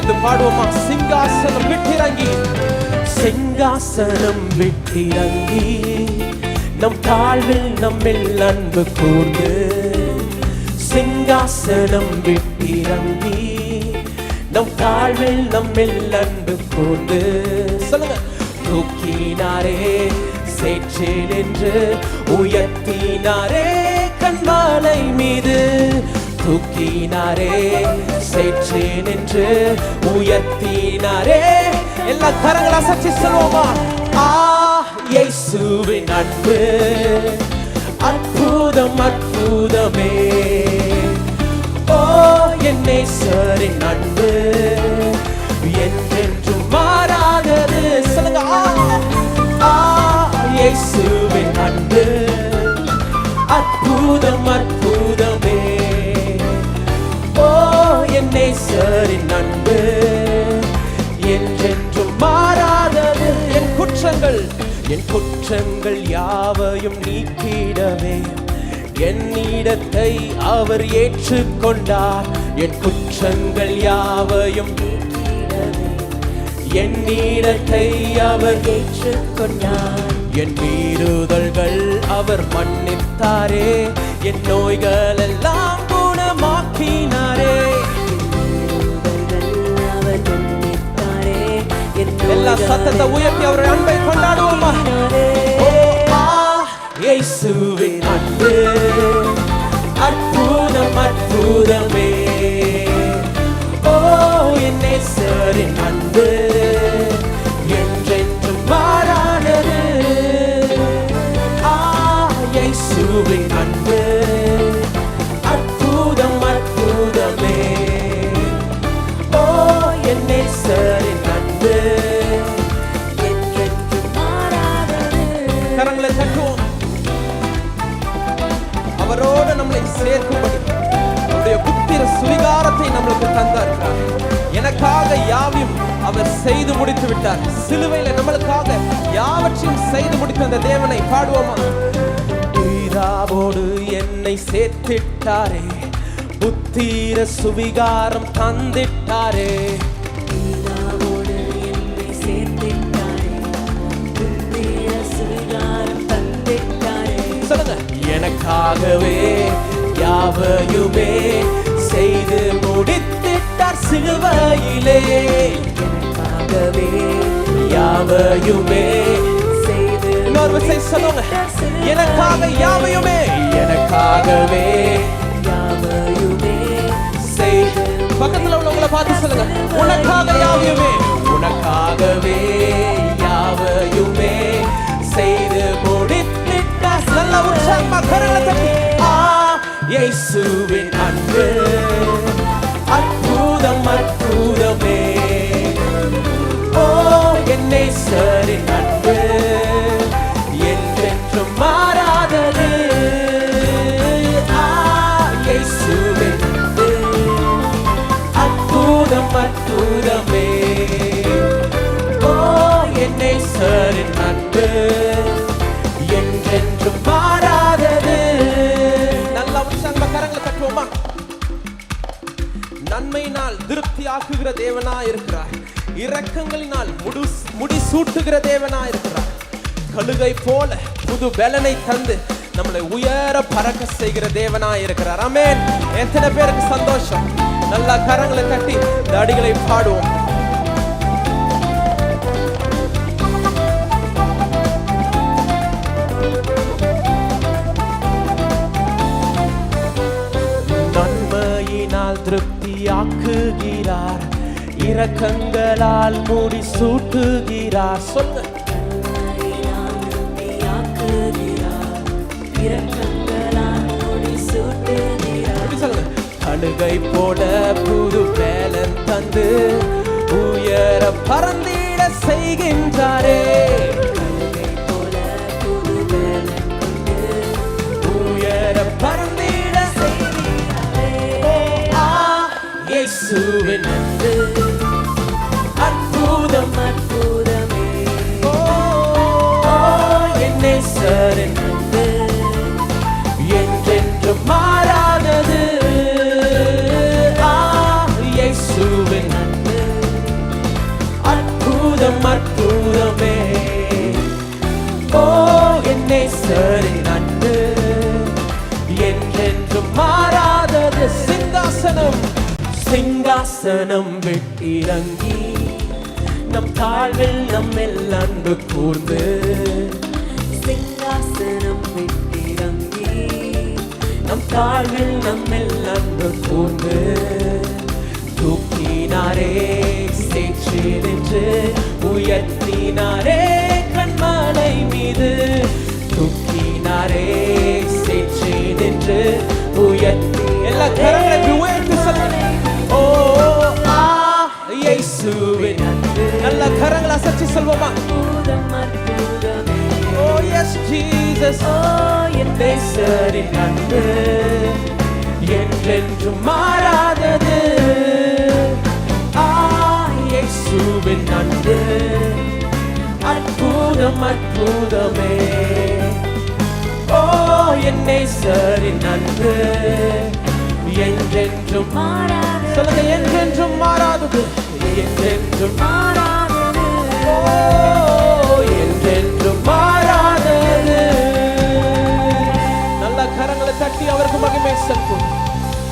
சேர்ந்து பாடுவோமா? சிங்காசனம் விட்டிறங்கி, சிங்காசனம் விட்டிறங்கி, நம் தாழ்வில் நம்மில் அன்பு கூர்ந்து, சிங்காசனம் விட்டிறங்கி, நம் தாழ்வில் நம்மில் அன்பு கூர்ந்து, சொல்லுங்க. தூக்கினாரே சேற்றில் என்று உயர்த்தினாரே கண்மாலை மீது, தூக்கினாரே சேற்றில் என்று உயர்த்தினாரே. எல்லா கரங்களை அசைச்சு சொல்லுவோமா? இயேசுவின் அன்பு அற்புதம் அற்புதமே, ஓ என் நேசரின் அன்பு என்றென்றும் மாறாதது. சொல்லுங்க. இயேசுவின் அன்பு அற்புதம் அற்புதமே, ஓ என் நேசரின் அன்பு என்றென்றும் மாறாதது. என் குற்றங்கள் யாவையும் நீக்கிடவே என்னிடத்தை அவர் ஏற்றுக்கொண்டார். என் குற்றங்கள் யாவையும் நீக்கிடவே என்னிடத்தை அவர் ஏற்றுக்கொண்டார். என் மீறுதல்கள் அவர் மன்னித்தாரே, என் நோய்கள் எல்லாம் குணமாக்கினாரே. எல்லா சத்தத்தை உயர்த்தி அவருடைய அன்பை கொண்டாடுவோமா? இயேசுவின் அன்பு அற்புதம் அற்புதமே, ஓ என் நேசரின் அன்பு என்றென்றும் மாறாதது. இயேசுவின் அன்பு அற்புதம் அற்புதமே, ஓ என் நேசரின் அன்பு என்றென்றும் மாறாதது. கரங்களை தட்டுவோம். அவரோடு நம்மளை சேர்க்கும்படி அவருடைய புத்திர சுவிகாரத்தை நம்மளுக்கு தந்தார். எனக்காக யாவையும் அவர் செய்து முடித்து விட்டார். சிலுவையில் நம்மளுக்காக யாவற்றையும் செய்து முடித்த அந்த தேவனை பாடுவோமா? பிதாவோடு என்னை சேர்த்திட்டாரே, புத்திர சுவிகாரம் தந்திட்டாரே. பிதாவோடு என்னை சேர்த்திட்டாரே, புத்திர சுவிகாரம் தந்திட்டாரே. சொல்லுங்க. எனக்காகவே யாவையுமே செய்து முடித்திட்டார் சிலுவையிலே. எனக்காகவே யாவையுமே செய்து சொல்லுங்க. எனக்காக யாவையுமே, எனக்காகவே யாவையுமே செய்து. பக்கத்துல உள்ளவங்களை பார்த்து சொல்லுங்க. உனக்காக யாவையுமே, உனக்காகவே யாவையுமே செய்து முடித்திட்டார். நல்ல உற்சாகமா கரங்களை தட்டி. இயேசுவின் அன்பு அற்புதம் அற்புதமே, ஓ என் நேசரின் அன்பு என்றென்றும் மாறாதது. இயேசுவின் அன்பு அற்புதம் அற்புதமே, ஓ என் நேசரின் அன்பு என்றென்றும் மாறாதது. நல்ல உற்சாகமா கரங்களை தட்டுவோமா? நன்மையினால் திருப்தி ஆக்குகிற தேவனா இருக்கிறார். இரக்கங்களினால் முடி சூட்டுகிற தேவனா இருக்கிறார். கழுகை போல புது பலனை தந்து நம்மளை உயர பறக்க செய்கிற தேவனா இருக்கிறார். ஆமென். எத்தனை பேருக்கு சந்தோஷம்? நல்லா கரங்களை தட்டி இந்த அடிகளை பாடுவோம். நன்மையினால் திருப்தியாக்குகிறார், இரக்கங்களால் முடி சூட்டுகிறார். சொல்லுங்க. கழுகை போல புது பேலன் தந்து உயர பறந்திட செய்கின்றாரே. கழுகை போல புது பேலன் கொண்டு உயர பறந்திட செய்கின்றாரே. இயேசுவின் அன்பு அற்புதம் அற்புதமே, ஓ என் நேசரின் அன்பு என்றென்றும் மாறாதது. இயேசுவின் அன்பு சிங்காசனம் விட்டிறங்கி நம் தாழ்வில் நம்மில் அன்பு கூர்ந்து சிங்காசனம் விட்டிறங்கி நம் தாழ்வில் நம்மில் அன்பு கூர்ந்து தூக்கினாரே சேற்றி நின்று உயர்த்தினாரே கண்மலை மீது தூக்கினாரே சேற்றி நின்று உயர்த்தி எல்லா கரங்களை உயர்த்தி சொல்லுங்க ஓ இயேசுவின் அன்பு நல்ல கரங்களை அசைச்சு சொல்வோமா அற்புதம் அற்புதமே ஓ எஸ் ஜீசஸ் ஓ என் நேசரின் அன்பு என்றென்றும் மாறாதது இயேசுவின் அன்பு அற்புதம் அற்புதமே ஓ என் நேசரின் அன்பு என்றென்றும் மாறாதது. சொல்லுங்க என்றென்றும் மாறாதது